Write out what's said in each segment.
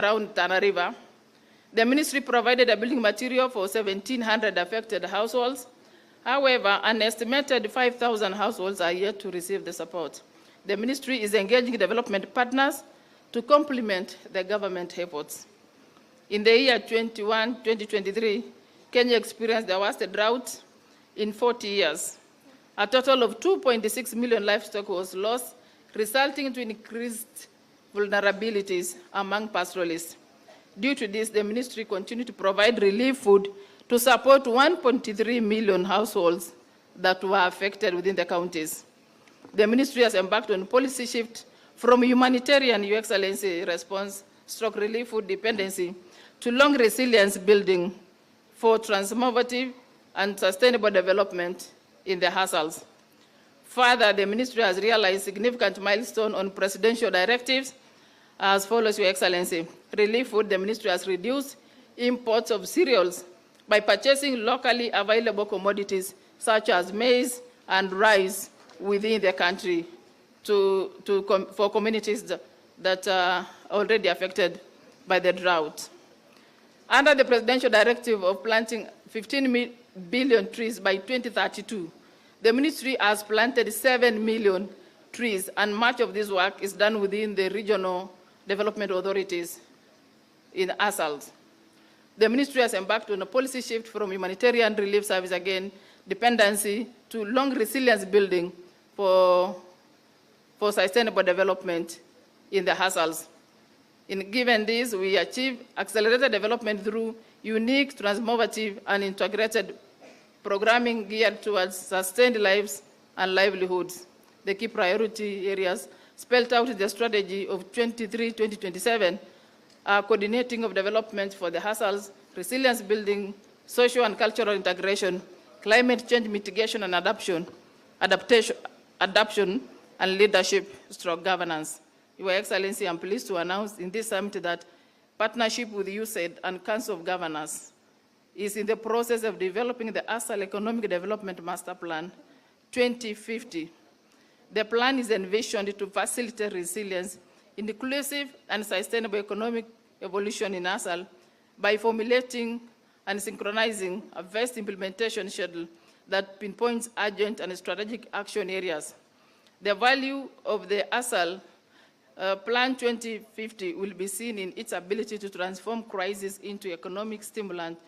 around Tana River. The ministry provided a building material for 1,700 affected households. However, an estimated 5,000 households are yet to receive the support. The ministry is engaging development partners to complement the government efforts. In the year 2023, Kenya experienced the worst drought in 40 years. A total of 2.6 million livestock was lost, resulting in increased vulnerabilities among pastoralists. Due to this, the ministry continued to provide relief food to support 1.3 million households that were affected within the counties. The ministry has embarked on policy shift from humanitarian, Your Excellency, response, relief food dependency, to long resilience building for transformative and sustainable development in the hassles. Further, the ministry has realized significant milestone on presidential directives as follows, Your Excellency. Relief food, the ministry has reduced imports of cereals by purchasing locally available commodities such as maize and rice within the country for communities that are already affected by the drought. Under the presidential directive of planting 15 billion trees by 2032, the ministry has planted 7 million trees, and much of this work is done within the regional development authorities in ASALs. The ministry has embarked on a policy shift from humanitarian relief service, again, dependency, to long resilience building for sustainable development in the hassles. Given this, we achieve accelerated development through unique, transformative, and integrated programming geared towards sustained lives and livelihoods. The key priority areas spelled out in the strategy of 2027 are coordinating of development for the hassles, resilience building, social and cultural integration, climate change mitigation and adaptation, and leadership/governance. Your Excellency, I'm pleased to announce in this summit that partnership with USAID and Council of Governors is in the process of developing the ASAL Economic Development Master Plan 2050. The plan is envisioned to facilitate resilience, inclusive and sustainable economic evolution in ASAL by formulating and synchronizing a vast implementation schedule that pinpoints urgent and strategic action areas. The value of the ASAL Plan 2050 will be seen in its ability to transform crisis into economic stimulant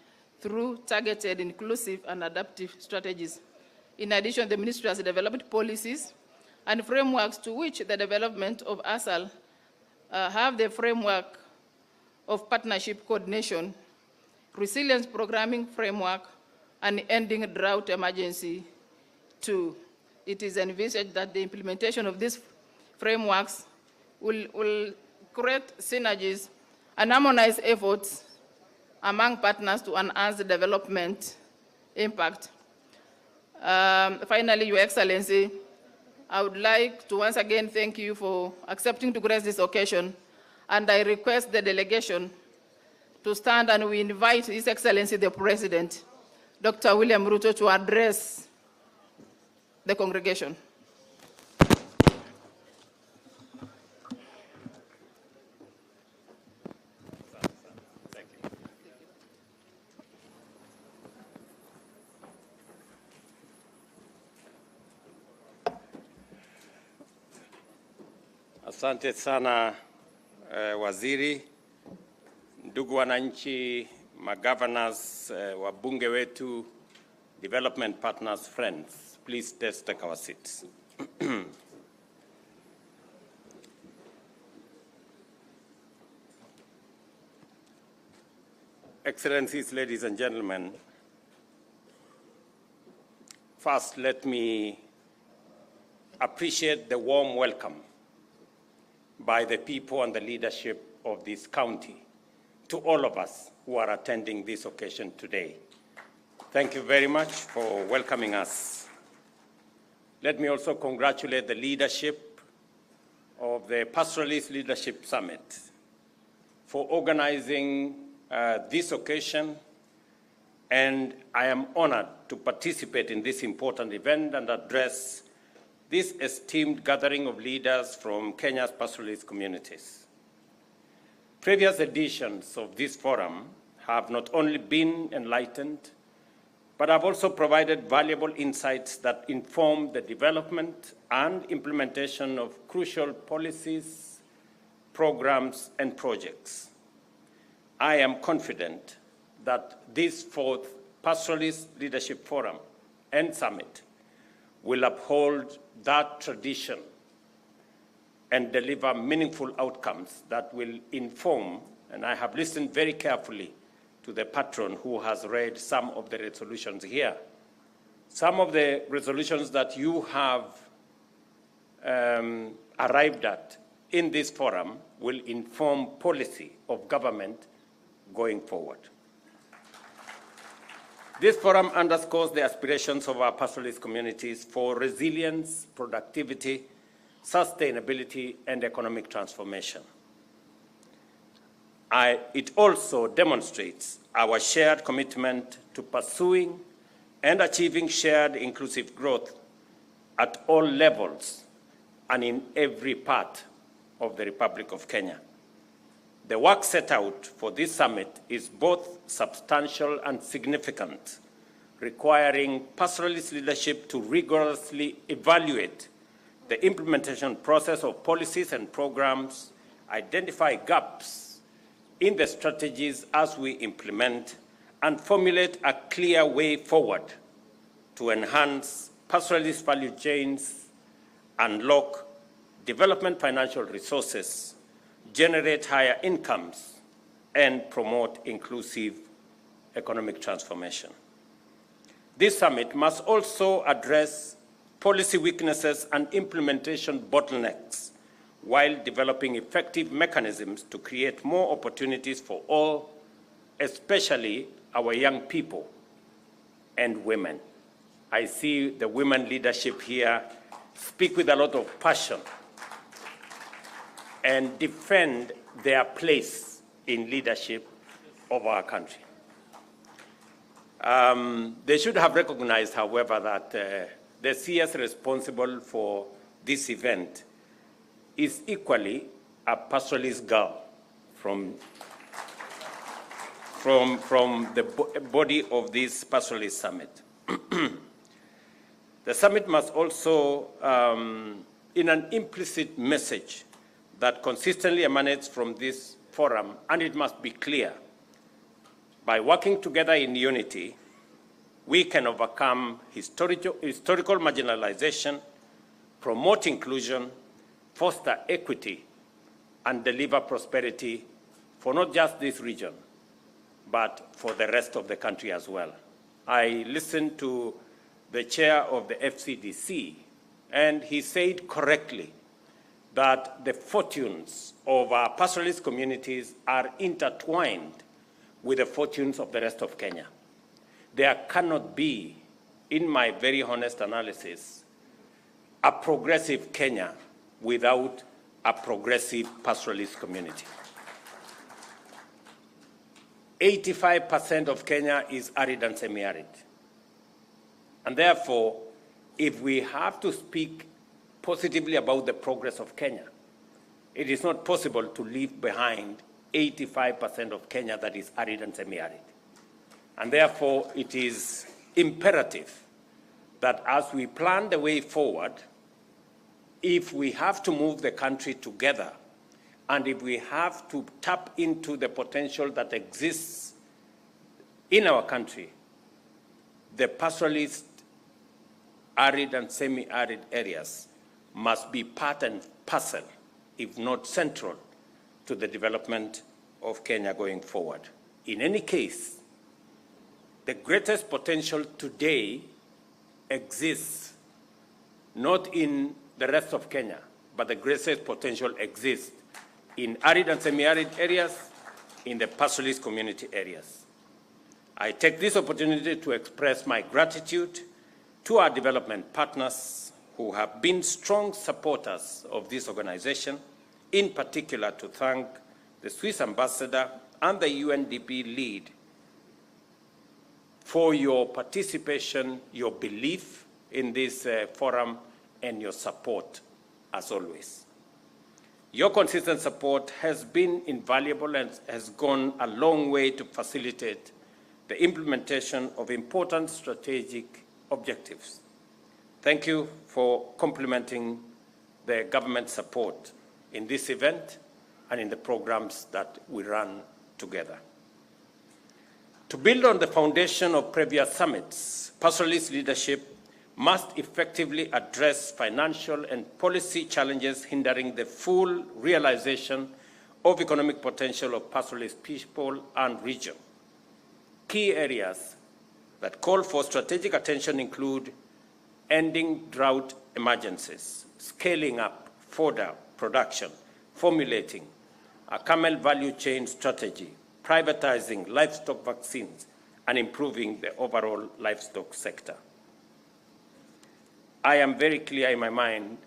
through targeted, inclusive, and adaptive strategies. In addition, the ministry has developed policies and frameworks to which the development of ASAL have the framework of partnership coordination, resilience programming framework, and ending drought emergency 2. It is envisaged that the implementation of these frameworks will create synergies and harmonize efforts among partners to enhance the development impact. Finally, Your Excellency, I would like to once again thank you for accepting to grace this occasion, and I request the delegation to stand, and we invite His Excellency the President, Dr. William Ruto, to address the congregation. Asante sana Waziri, ndugu wananchi, magovernors, wabunge wetu, development partners, friends, please take our seats. Excellencies, ladies and gentlemen, first let me appreciate the warm welcome by the people and the leadership of this county to all of us who are attending this occasion today. Thank you very much for welcoming us. Let me also congratulate the leadership of the Pastoralist Leadership Summit for organizing this occasion, and I am honored to participate in this important event and address this esteemed gathering of leaders from Kenya's pastoralist communities. Previous editions of this forum have not only been enlightened, but have also provided valuable insights that inform the development and implementation of crucial policies, programs, and projects. I am confident that this fourth Pastoralist Leadership Forum and Summit will uphold that tradition and deliver meaningful outcomes that will inform, and I have listened very carefully to the patron who has read some of the resolutions here. Some of the resolutions that you have arrived at in this forum will inform policy of government going forward. This forum underscores the aspirations of our pastoralist communities for resilience, productivity, sustainability, and economic transformation. It also demonstrates our shared commitment to pursuing and achieving shared inclusive growth at all levels and in every part of the Republic of Kenya. The work set out for this summit is both substantial and significant, requiring pastoralist leadership to rigorously evaluate the implementation process of policies and programs, identify gaps in the strategies as we implement, and formulate a clear way forward to enhance pastoralist value chains, unlock development financial resources, generate higher incomes, and promote inclusive economic transformation. This summit must also address policy weaknesses and implementation bottlenecks while developing effective mechanisms to create more opportunities for all, especially our young people and women. I see the women leadership here speak with a lot of passion and defend their place in leadership of our country. They should have recognized, however, that the CS responsible for this event is equally a pastoralist girl from the body of this pastoralist summit. The summit must also, in an implicit message that consistently emanates from this forum, and it must be clear, by working together in unity, we can overcome historical marginalization, promote inclusion, foster equity, and deliver prosperity for not just this region, but for the rest of the country as well. I listened to the chair of the FCDC, and he said correctly that the fortunes of our pastoralist communities are intertwined with the fortunes of the rest of Kenya. There cannot be, in my very honest analysis, a progressive Kenya without a progressive pastoralist community. 85% of Kenya is arid and semi-arid. And therefore, if we have to speak positively about the progress of Kenya, it is not possible to leave behind 85% of Kenya that is arid and semi-arid. And therefore, it is imperative that as we plan the way forward, if we have to move the country together, and if we have to tap into the potential that exists in our country, the pastoralist arid and semi-arid areas must be part and parcel, if not central, to the development of Kenya going forward. In any case, the greatest potential today exists not in the rest of Kenya, but the greatest potential exists in arid and semi-arid areas, in the pastoralist community areas. I take this opportunity to express my gratitude to our development partners who have been strong supporters of this organization, in particular to thank the Swiss ambassador and the UNDP lead for your participation, your belief in this forum, and your support, as always. Your consistent support has been invaluable and has gone a long way to facilitate the implementation of important strategic objectives. Thank you for complementing the government support in this event and in the programs that we run together. To build on the foundation of previous summits, pastoralist leadership must effectively address financial and policy challenges hindering the full realization of economic potential of pastoralist people and region. Key areas that call for strategic attention include ending drought emergencies, scaling up fodder production, formulating a camel value chain strategy, privatizing livestock vaccines, and improving the overall livestock sector. I am very clear in my mind,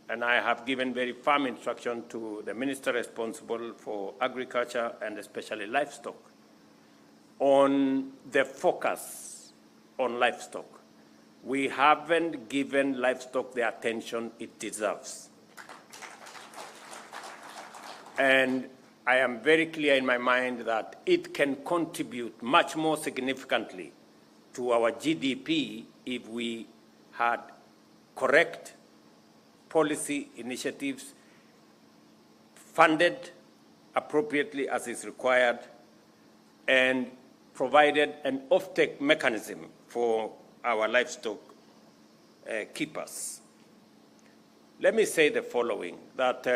and I have given very firm instruction to the minister responsible for agriculture and especially livestock on the focus on livestock. We haven't given livestock the attention it deserves. And I am very clear in my mind that it can contribute much more significantly to our GDP if we had correct policy initiatives funded appropriately as is required and provided an offtake mechanism for our livestock keepers. Let me say the following, that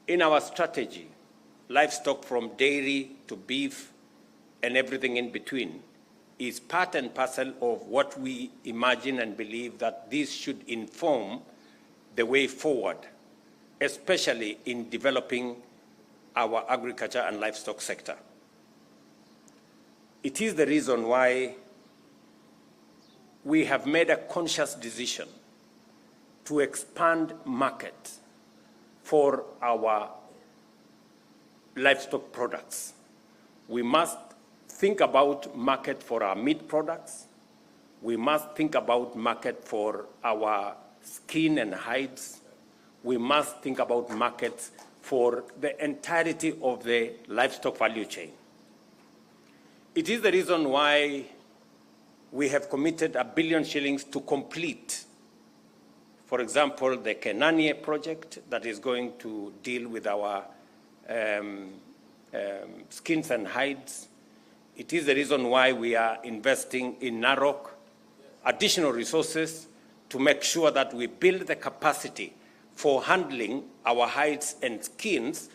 in our strategy, livestock from dairy to beef and everything in between is part and parcel of what we imagine and believe that this should inform the way forward, especially in developing our agriculture and livestock sector. It is the reason why we have made a conscious decision to expand market for our livestock products. We must think about market for our meat products. We must think about market for our skin and hides. We must think about markets for the entirety of the livestock value chain. It is the reason why we have committed £1 billion to complete, for example, the Kenania project that is going to deal with our skins and hides. It is the reason why we are investing in Narok, additional resources to make sure that we build the capacity for handling our hides and skins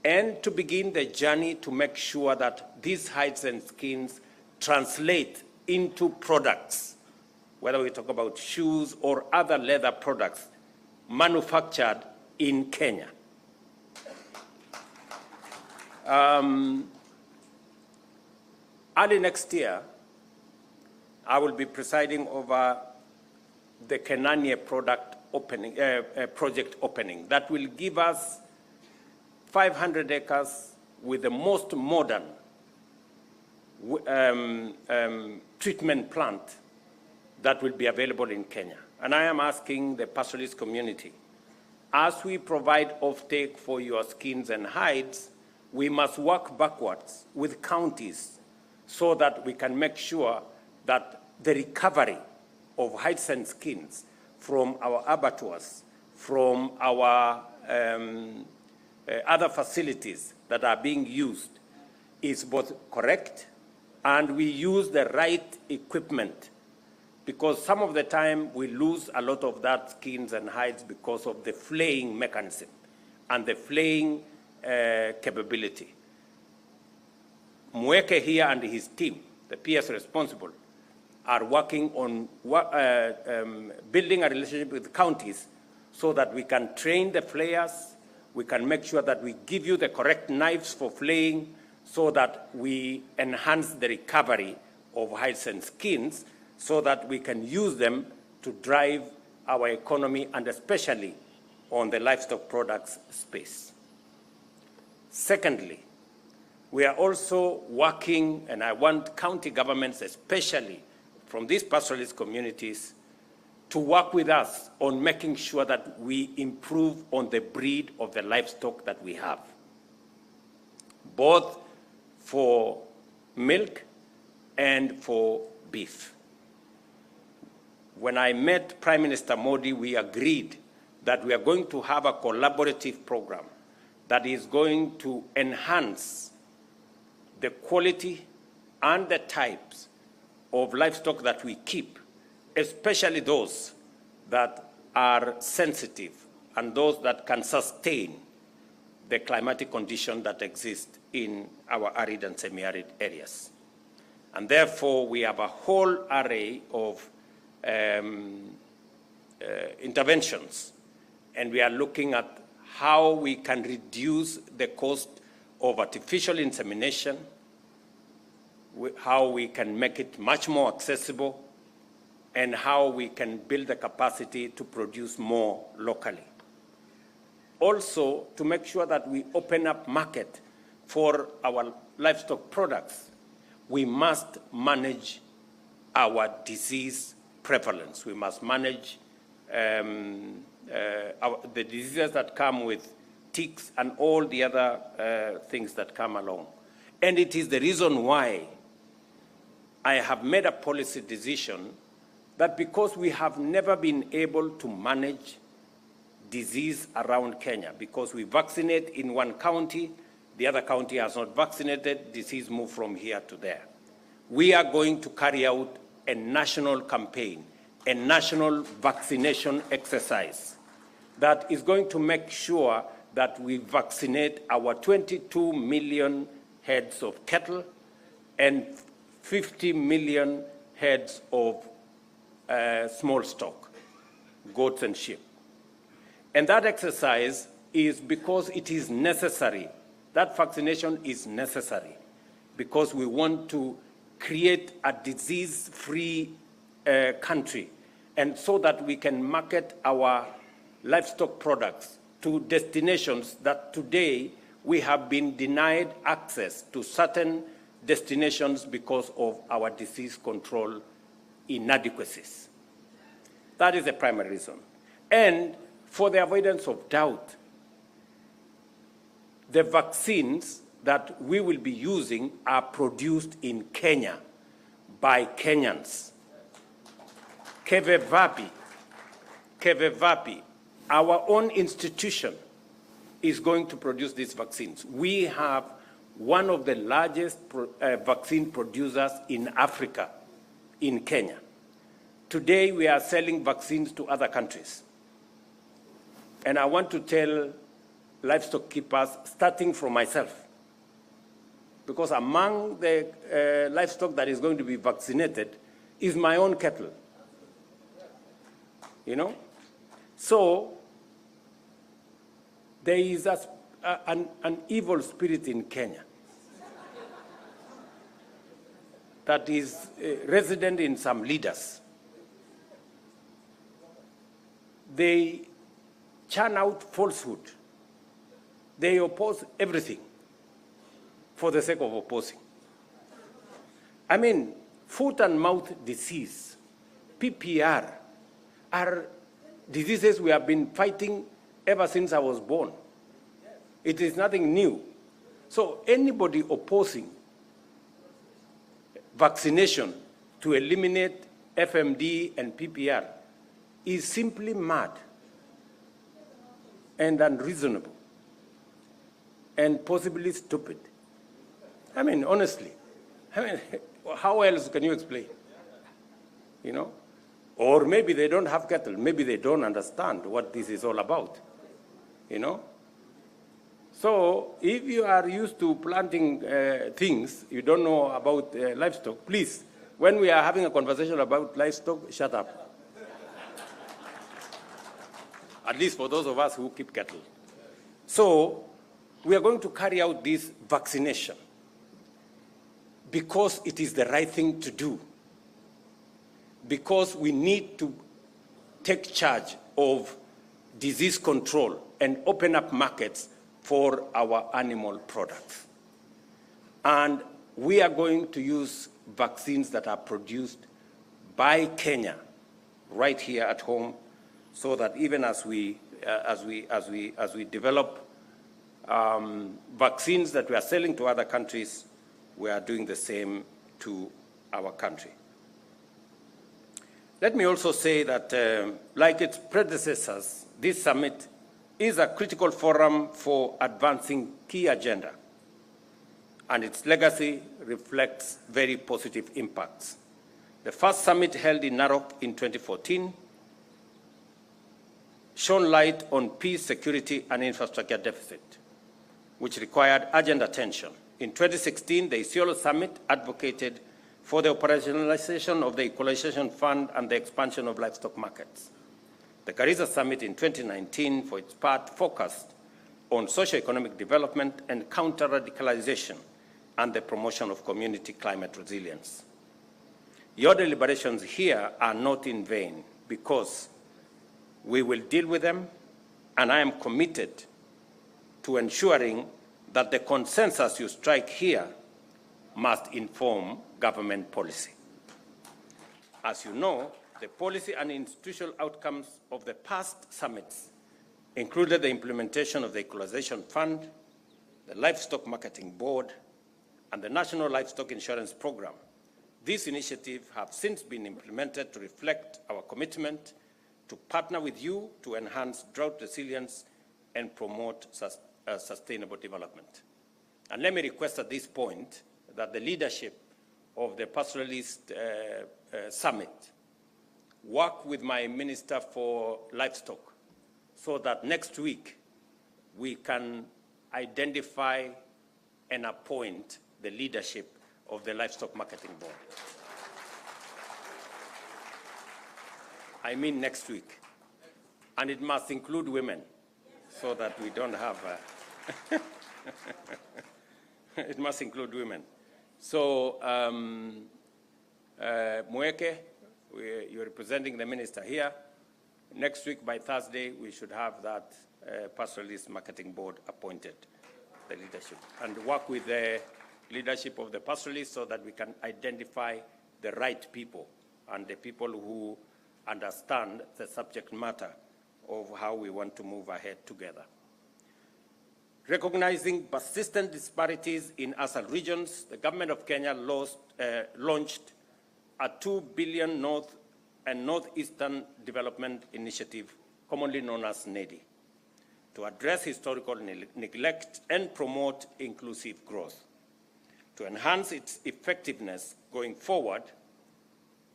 and to begin the journey to make sure that these hides and skins translate into products, whether we talk about shoes or other leather products manufactured in Kenya. Early next year, I will be presiding over the Kenania project opening that will give us 500 acres with the most modern treatment plant that will be available in Kenya. And I am asking the pastoralist community, as we provide offtake for your skins and hides, we must work backwards with counties so that we can make sure that the recovery of hides and skins from our abattoirs, from our other facilities that are being used is both correct and we use the right equipment, because some of the time we lose a lot of that skins and hides because of the flaying mechanism and the flaying capability. Mweke here and his team, the PS responsible, are working on building a relationship with counties so that we can train the flayers, we can make sure that we give you the correct knives for flaying so that we enhance the recovery of hides and skins so that we can use them to drive our economy and especially on the livestock products space. Secondly, we are also working, and I want county governments, especially from these pastoralist communities, to work with us on making sure that we improve on the breed of the livestock that we have, both for milk and for beef. When I met Prime Minister Modi, we agreed that we are going to have a collaborative program that is going to enhance the quality and the types of livestock that we keep, especially those that are sensitive and those that can sustain the climatic condition that exist in our arid and semi-arid areas. And therefore, we have a whole array of interventions, and we are looking at how we can reduce the cost of artificial insemination, how we can make it much more accessible, and how we can build the capacity to produce more locally. Also, to make sure that we open up market for our livestock products, we must manage our disease prevalence. We must manage the diseases that come with ticks and all the other things that come along. And it is the reason why I have made a policy decision that because we have never been able to manage disease around Kenya, because we vaccinate in one county, the other county has not vaccinated, disease moves from here to there. We are going to carry out a national campaign, a national vaccination exercise that is going to make sure that we vaccinate our 22 million heads of cattle and 50 million heads of small stock, goats and sheep. And that exercise is because it is necessary. That vaccination is necessary because we want to create a disease-free country, and so that we can market our livestock products to destinations that today we have been denied access to certain destinations because of our disease control inadequacies. That is the primary reason. And for the avoidance of doubt, the vaccines that we will be using are produced in Kenya by Kenyans. Kevevapi, our own institution is going to produce these vaccines. We have one of the largest vaccine producers in Africa, in Kenya. Today, we are selling vaccines to other countries. And I want to tell livestock keepers, starting from myself, because among the livestock that is going to be vaccinated is my own cattle. You know? So, there is an evil spirit in Kenya that is resident in some leaders. They churn out falsehood. They oppose everything for the sake of opposing. I mean, foot and mouth disease, PPR, are diseases we have been fighting ever since I was born. It is nothing new. So anybody opposing vaccination to eliminate FMD and PPR is simply mad and unreasonable and possibly stupid. I mean, honestly, how else can you explain? You know? Or maybe they don't have cattle. Maybe they don't understand what this is all about. You know? So if you are used to planting things, you don't know about livestock, please, when we are having a conversation about livestock, shut up. At least for those of us who keep cattle. So we are going to carry out this vaccination because it is the right thing to do, because we need to take charge of disease control and open up markets for our animal products. And we are going to use vaccines that are produced by Kenya right here at home, so that even as we develop vaccines that we are selling to other countries, we are doing the same to our country. Let me also say that, like its predecessors, this summit is a critical forum for advancing key agenda, and its legacy reflects very positive impacts. The first summit held in Narok in 2014 shone light on peace, security, and infrastructure deficit, which required urgent attention. In 2016, the Isiolo Summit advocated for the operationalization of the Equalization Fund and the expansion of livestock markets. The Garissa Summit in 2019, for its part, focused on socio-economic development and counter-radicalization and the promotion of community climate resilience. Your deliberations here are not in vain, because we will deal with them, and I am committed to ensuring that the consensus you strike here must inform government policy. As you know, the policy and institutional outcomes of the past summits included the implementation of the Equalization Fund, the Livestock Marketing Board, and the National Livestock Insurance Program. These initiatives have since been implemented to reflect our commitment to partner with you to enhance drought resilience and promote sustainable development. And let me request at this point that the leadership of the Pastoralist Summit work with my Minister for Livestock so that next week we can identify and appoint the leadership of the Livestock Marketing Board. I mean next week. And it must include women so that we don't have it must include women. So, Mweke, you're representing the minister here. Next week, by Thursday, we should have that Pastoralist Marketing Board appointed, the leadership, and work with the leadership of the Pastoralist so that we can identify the right people and the people who understand the subject matter of how we want to move ahead together. Recognizing persistent disparities in ASAL regions, the government of Kenya launched a $2 billion North and Northeastern Development Initiative, commonly known as NEDI, to address historical neglect and promote inclusive growth. To enhance its effectiveness going forward,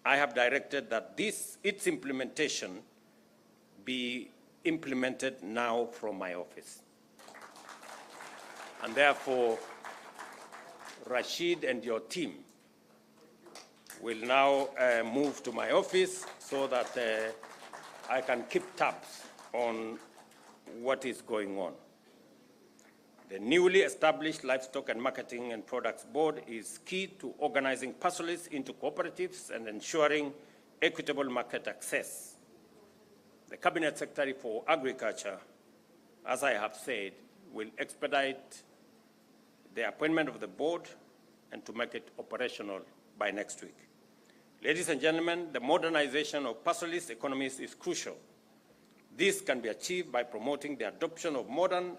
I have directed that its implementation be implemented now from my office. And therefore, Rashid and your team will now move to my office so that I can keep tabs on what is going on. The newly established Livestock and Marketing and Products Board is key to organizing pastoralists into cooperatives and ensuring equitable market access. The Cabinet Secretary for Agriculture, as I have said, will expedite the appointment of the board and to make it operational by next week. Ladies and gentlemen, the modernization of pastoralist economies is crucial. This can be achieved by promoting the adoption of modern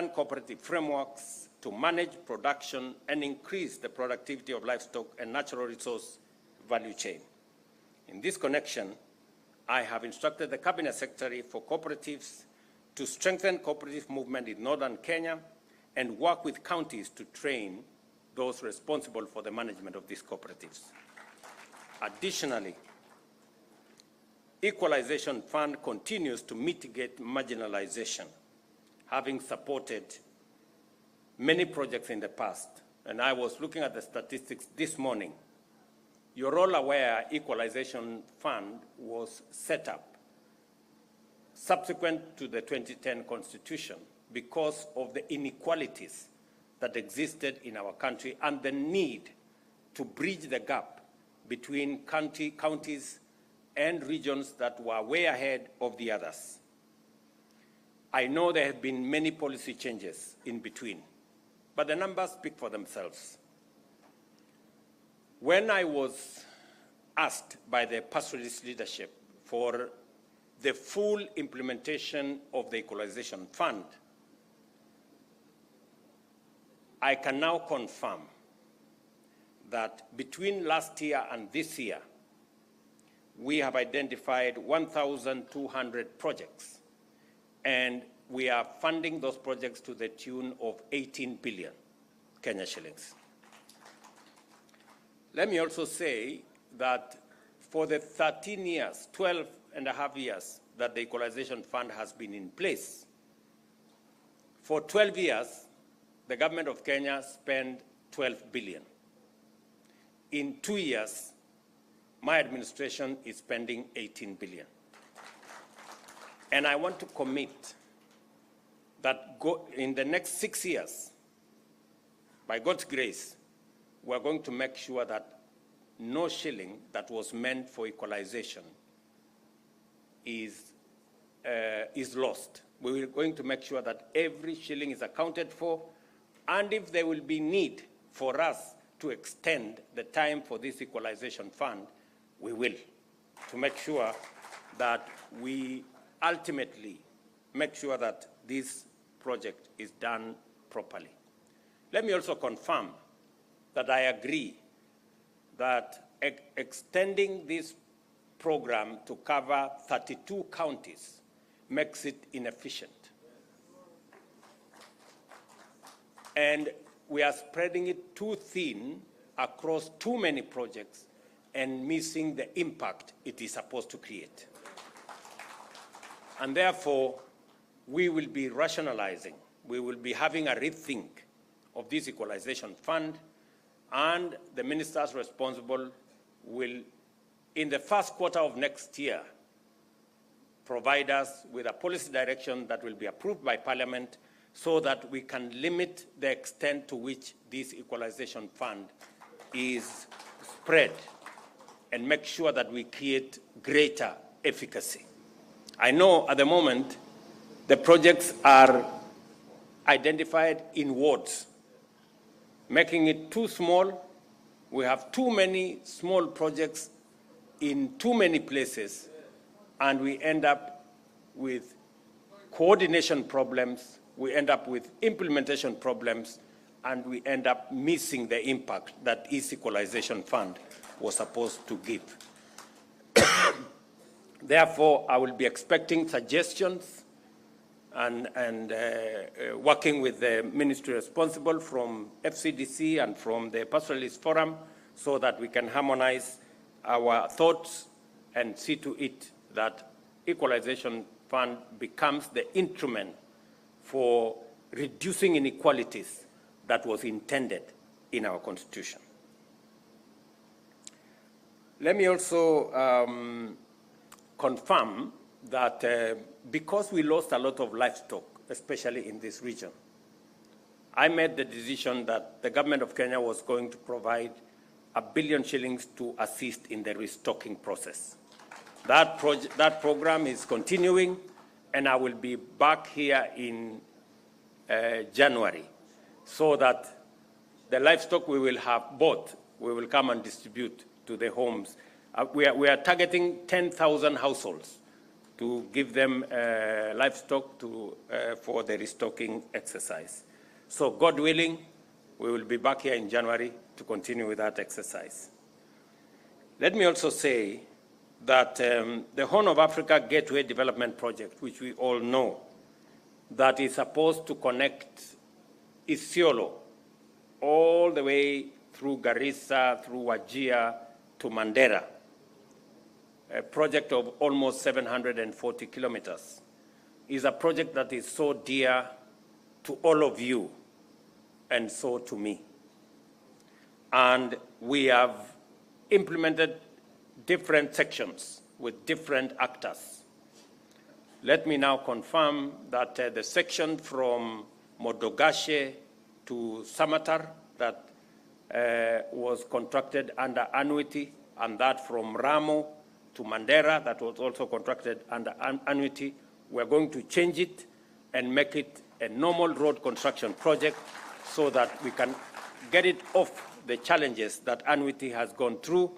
cooperative frameworks to manage production and increase the productivity of livestock and natural resource value chain. In this connection, I have instructed the Cabinet Secretary for Cooperatives to strengthen cooperative movement in northern Kenya and work with counties to train those responsible for the management of these cooperatives. Additionally, Equalization Fund continues to mitigate marginalization, having supported many projects in the past. And I was looking at the statistics this morning. You're all aware Equalization Fund was set up subsequent to the 2010 Constitution because of the inequalities that existed in our country and the need to bridge the gap between counties and regions that were way ahead of the others. I know there have been many policy changes in between, but the numbers speak for themselves. When I was asked by the Pastoralist leadership for the full implementation of the Equalization Fund, I can now confirm that between last year and this year, we have identified 1,200 projects, and we are funding those projects to the tune of 18 billion Kenya shillings. Let me also say that for the 13 years, 12 and a half years that the Equalization Fund has been in place, for 12 years, the government of Kenya spent 12 billion. In 2 years, my administration is spending 18 billion. And I want to commit that in the next 6 years, by God's grace, we're going to make sure that no shilling that was meant for equalization is lost. We're going to make sure that every shilling is accounted for, and if there will be need for us to extend the time for this equalization fund, we will, to make sure that we ultimately make sure that this project is done properly. Let me also confirm that I agree that extending this program to cover 32 counties makes it inefficient. And we are spreading it too thin across too many projects and missing the impact it is supposed to create. And therefore, we will be rationalizing, we will be having a rethink of this equalization fund, and the ministers responsible will, in the first quarter of next year, provide us with a policy direction that will be approved by Parliament so that we can limit the extent to which this equalization fund is spread and make sure that we create greater efficacy. I know at the moment the projects are identified in wards, making it too small. We have too many small projects in too many places, and we end up with coordination problems, we end up with implementation problems, and we end up missing the impact that this equalization fund was supposed to give. Therefore, I will be expecting suggestions and working with the ministry responsible from FCDC and from the Pastoralist Forum so that we can harmonize our thoughts and see to it that equalization fund becomes the instrument for reducing inequalities that was intended in our Constitution. Let me also confirm that because we lost a lot of livestock, especially in this region, I made the decision that the government of Kenya was going to provide 1 billion shillings to assist in the restocking process. That program is continuing, and I will be back here in January so that the livestock we will have bought, we will come and distribute to the homes. We are targeting 10,000 households to give them livestock for the restocking exercise. So God willing, we will be back here in January to continue with that exercise. Let me also say that the Horn of Africa Gateway Development Project, which we all know, that is supposed to connect Isiolo all the way through Garissa, through Wajir to Mandera, a project of almost 740 kilometers, is a project that is so dear to all of you and so to me. And we have implemented different sections with different actors. Let me now confirm that the section from Modogashe to Samatar that was contracted under annuity, and that from Ramo to Mandera that was also contracted under annuity, we're going to change it and make it a normal road construction project so that we can get it off the challenges that Annuity has gone through,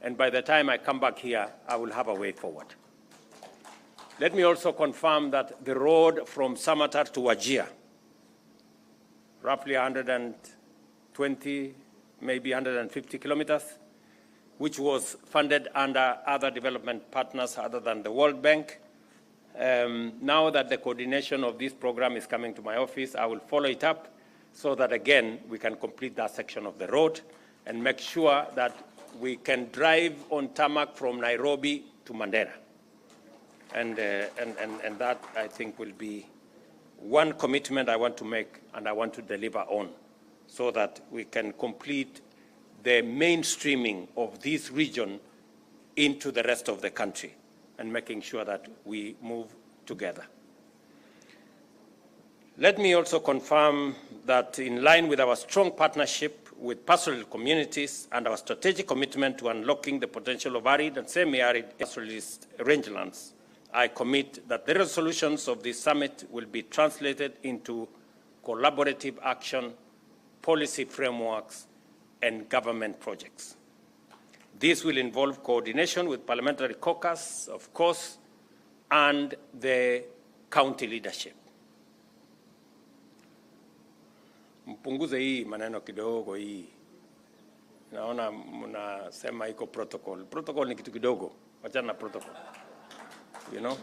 and by the time I come back here, I will have a way forward. Let me also confirm that the road from Samatar to Wajir, roughly 120, maybe 150 kilometers, which was funded under other development partners other than the World Bank. Now that the coordination of this program is coming to my office, I will follow it up so that, again, we can complete that section of the road and make sure that we can drive on tarmac from Nairobi to Mandera. And that, I think, will be one commitment I want to make and I want to deliver on so that we can complete the mainstreaming of this region into the rest of the country and making sure that we move together. Let me also confirm that in line with our strong partnership with pastoral communities and our strategic commitment to unlocking the potential of arid and semi-arid pastoralist rangelands, I commit that the resolutions of this summit will be translated into collaborative action, policy frameworks, and government projects. This will involve coordination with parliamentary caucus, of course, and the county leadership. Mpunguze hii maneno kidogo hii. Naona mnasema iko protocol. Protocol ni kitu kidogo. Wachana na protocol. You know?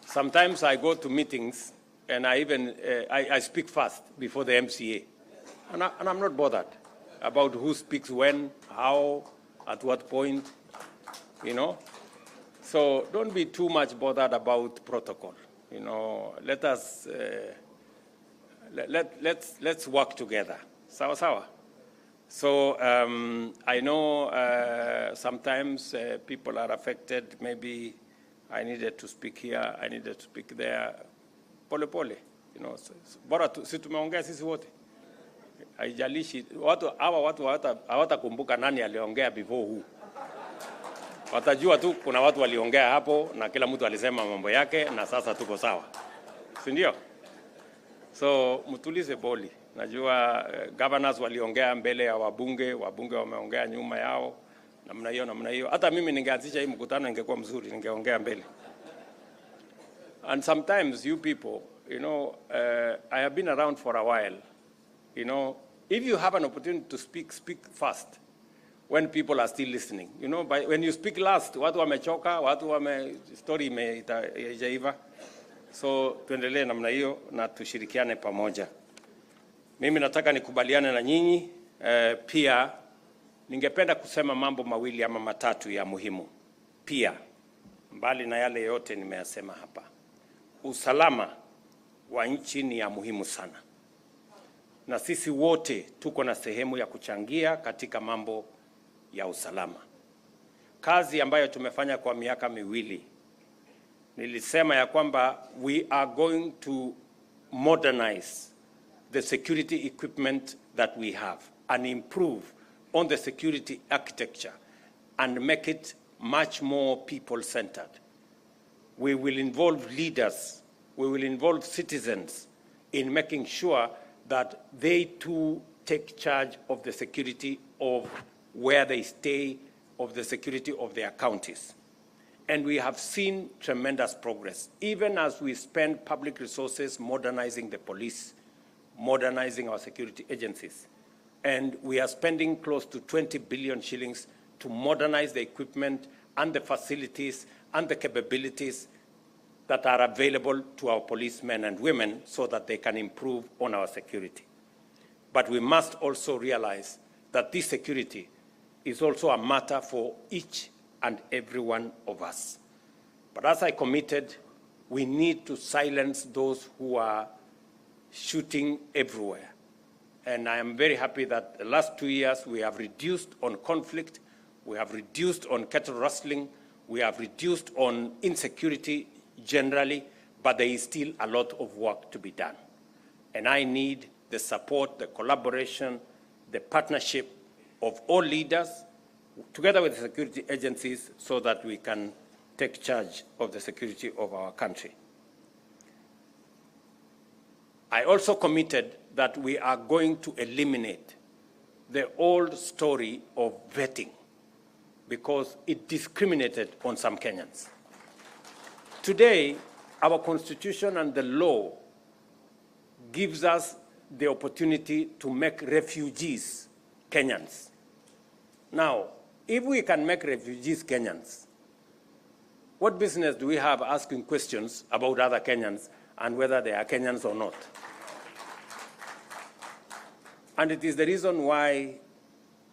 Sometimes I go to meetings and I even I speak fast before the MCA. And I'm not bothered about who speaks when, how, at what point, you know. So don't be too much bothered about protocol. You know, let us let's work together. Sawa sawa. So I know sometimes people are affected. Maybe I needed to speak here, I needed to speak there. Pole pole, you know. Bora si tumeongea sisi wote. Haijalishi watu hawatakumbuka nani aliongea before who. Watajua tu kuna watu waliongea hapo na kila mtu alisema mambo yake na sasa tuko sawa. Si ndio? So mtulize boli. Najua governors waliongea mbele ya wabunge wameongea nyuma yao. Namna hiyo. Hata mimi ningeanzisha hii mkutano ingekuwa mzuri, ningeongea mbele. And sometimes you people, you know, I have been around for a while. You know, if you have an opportunity to speak, speak fast when people are still listening. You know, when you speak last, watu wamechoka, story haijaiva. So tuendelee namna hiyo na tushirikiane pamoja. Mimi nataka nikubaliane na nyinyi, pia ningependa kusema mambo mawili ama matatu ya muhimu. Pia, mbali na yale yote nimeyasema hapa. Usalama wa nchi ni ya muhimu sana. Na sisi wote tuko na sehemu ya kuchangia katika mambo ya usalama. Kazi ambayo tumefanya kwa miaka miwili, nilisema ya kwamba we are going to modernize the security equipment that we have and improve on the security architecture and make it much more people-centered. We will involve leaders, we will involve citizens in making sure that they too take charge of the security of where they stay, of the security of their counties. And we have seen tremendous progress, even as we spend public resources modernizing the police, modernizing our security agencies. And we are spending close to 20 billion shillings to modernize the equipment and the facilities and the capabilities that are available to our policemen and women so that they can improve on our security. But we must also realize that this security is also a matter for each and every one of us. But as I committed, we need to silence those who are shooting everywhere. And I am very happy that the last 2 years we have reduced on conflict, we have reduced on cattle rustling, we have reduced on insecurity generally, but there is still a lot of work to be done. And I need the support, the collaboration, the partnership of all leaders, together with the security agencies, so that we can take charge of the security of our country. I also committed that we are going to eliminate the old story of vetting because it discriminated on some Kenyans. Today, our constitution and the law gives us the opportunity to make refugees Kenyans. Now, if we can make refugees Kenyans, what business do we have asking questions about other Kenyans and whether they are Kenyans or not? And it is the reason why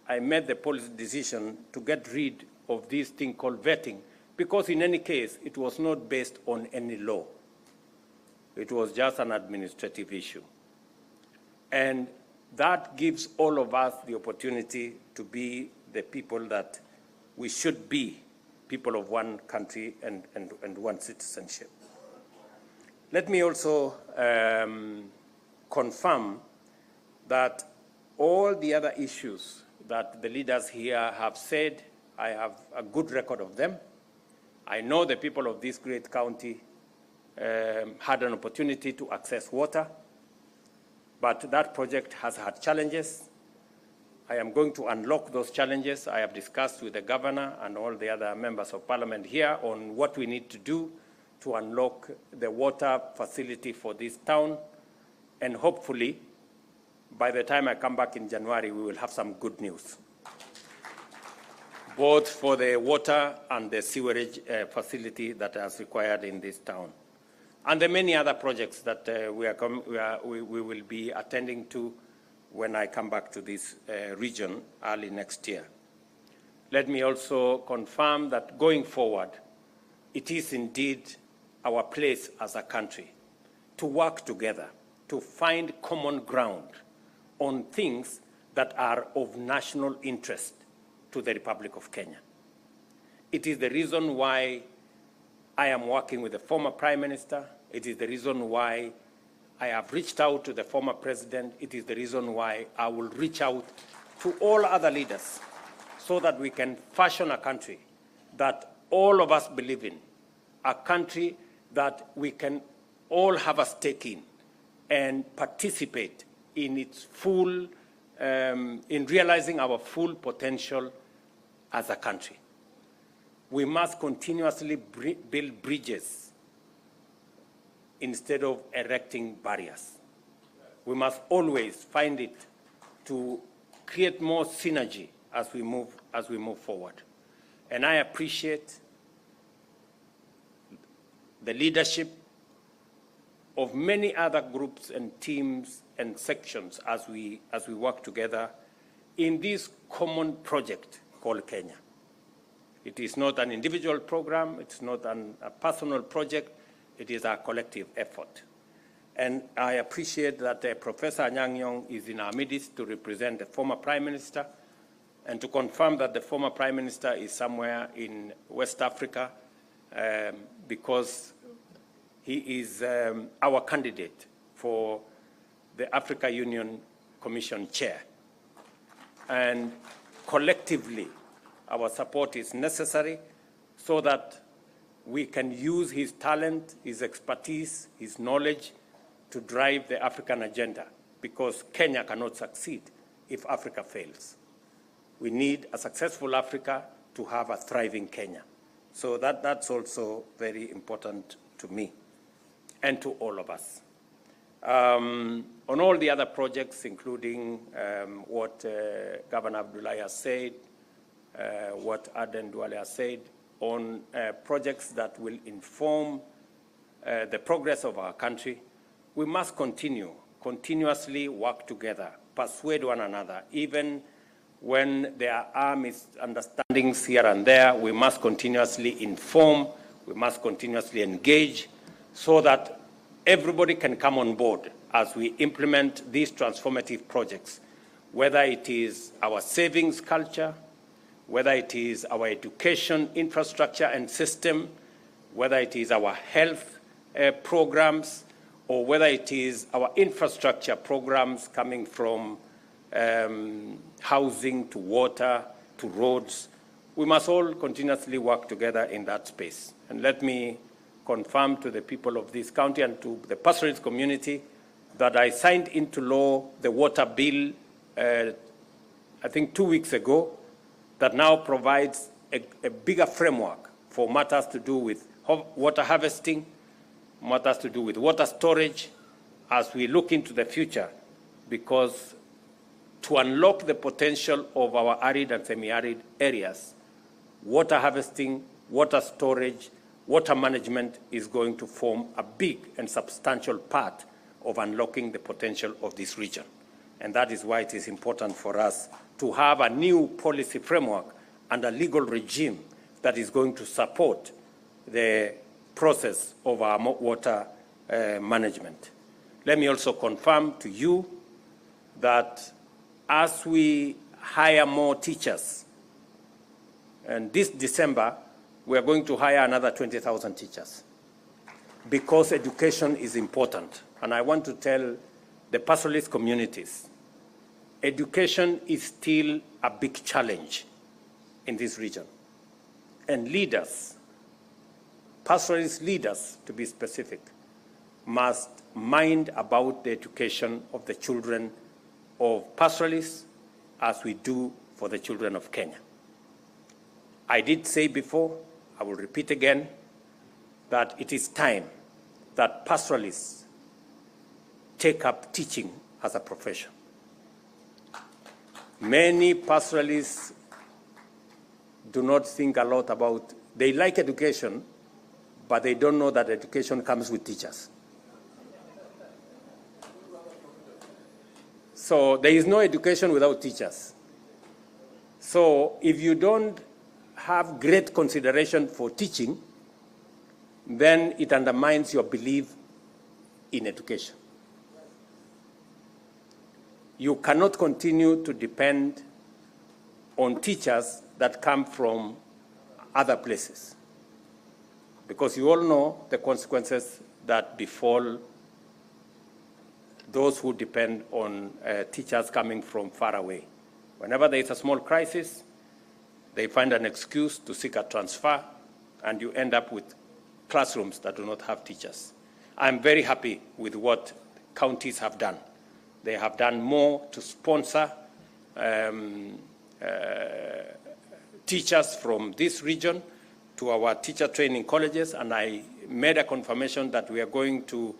I made the policy decision to get rid of this thing called vetting, because in any case, it was not based on any law. It was just an administrative issue. And that gives all of us the opportunity to be the people that we should be, people of one country and one citizenship. Let me also confirm that all the other issues that the leaders here have said, I have a good record of them. I know the people of this great county had an opportunity to access water, but that project has had challenges. I am going to unlock those challenges. I have discussed with the governor and all the other members of parliament here on what we need to do to unlock the water facility for this town. And hopefully, by the time I come back in January, we will have some good news, both for the water and the sewerage facility that is required in this town. And the many other projects that we will be attending to when I come back to this region early next year. Let me also confirm that going forward, it is indeed our place as a country to work together, to find common ground on things that are of national interest to the Republic of Kenya. It is the reason why I am working with the former Prime Minister. It is the reason why I have reached out to the former President. It is the reason why I will reach out to all other leaders so that we can fashion a country that all of us believe in, a country that we can all have a stake in and participate in its full, in realizing our full potential as a country. We must continuously build bridges instead of erecting barriers. We must always find it to create more synergy as we move forward. And I appreciate the leadership of many other groups and teams and sections as we work together in this common project called Kenya. It is not an individual program, it's not a personal project, it is a collective effort. And I appreciate that Professor Anyang' Nyong'o is in our midst to represent the former Prime Minister and to confirm that the former Prime Minister is somewhere in West Africa because he is our candidate for the Africa Union Commission Chair. And collectively, our support is necessary so that we can use his talent, his expertise, his knowledge to drive the African agenda, because Kenya cannot succeed if Africa fails. We need a successful Africa to have a thriving Kenya. So that's also very important to me and to all of us. On all the other projects, including what Governor Abdullahi has said, what Aden Duale has said, on projects that will inform the progress of our country, we must continuously work together, persuade one another. Even when there are misunderstandings here and there, we must continuously inform, we must continuously engage so that everybody can come on board as we implement these transformative projects, whether it is our savings culture, whether it is our education infrastructure and system, whether it is our health programs, or whether it is our infrastructure programs coming from housing to water to roads. We must all continuously work together in that space. And let me confirm to the people of this county and to the pastoralist community that I signed into law the water bill I think 2 weeks ago, that now provides a bigger framework for matters to do with water harvesting, matters to do with water storage, as we look into the future, because to unlock the potential of our arid and semi-arid areas, water harvesting, water storage, water management is going to form a big and substantial part of unlocking the potential of this region. And that is why it is important for us to have a new policy framework and a legal regime that is going to support the process of our water management. Let me also confirm to you that as we hire more teachers, and this December, we are going to hire another 20,000 teachers, because education is important. And I want to tell the pastoralist communities, education is still a big challenge in this region. And leaders, pastoralist leaders to be specific, must mind about the education of the children of pastoralists as we do for the children of Kenya. I did say before, I will repeat again, that it is time that pastoralists take up teaching as a profession. Many pastoralists do not think a lot about, they like education, but they don't know that education comes with teachers. So there is no education without teachers. So if you don't have great consideration for teaching, then it undermines your belief in education. You cannot continue to depend on teachers that come from other places, because you all know the consequences that befall those who depend on teachers coming from far away. Whenever there is a small crisis, they find an excuse to seek a transfer, and you end up with classrooms that do not have teachers. I'm very happy with what counties have done. They have done more to sponsor teachers from this region to our teacher training colleges, and I made a confirmation that we are going to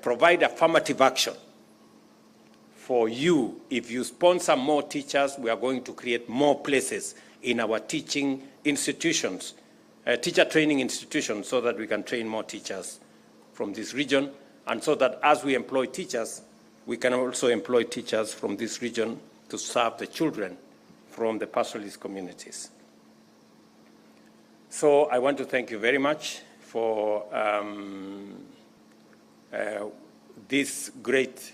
provide affirmative action for you. If you sponsor more teachers, we are going to create more places in our teaching institutions, teacher training institutions, so that we can train more teachers from this region, and so that as we employ teachers, we can also employ teachers from this region to serve the children from the pastoralist communities. So I want to thank you very much for this great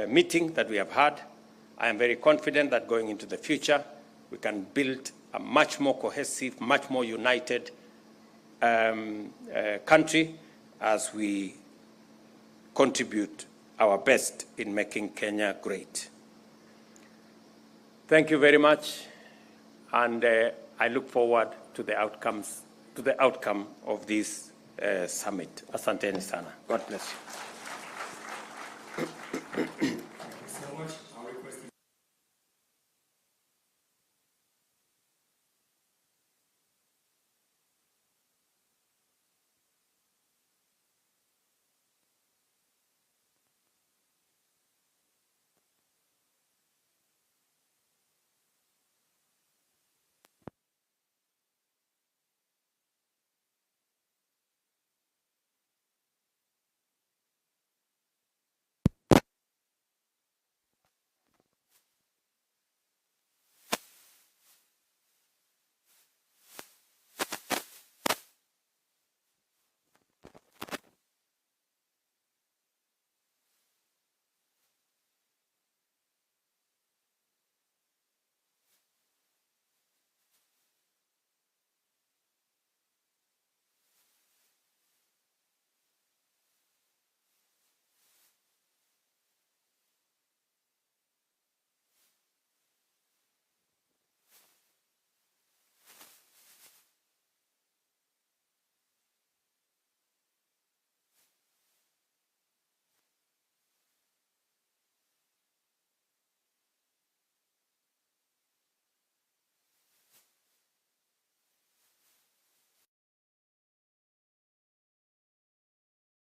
meeting that we have had. I am very confident that going into the future, we can build a much more cohesive, much more united country as we contribute our best in making Kenya great. Thank you very much, and I look forward to the outcome of this summit. Asanteni sana. God bless you.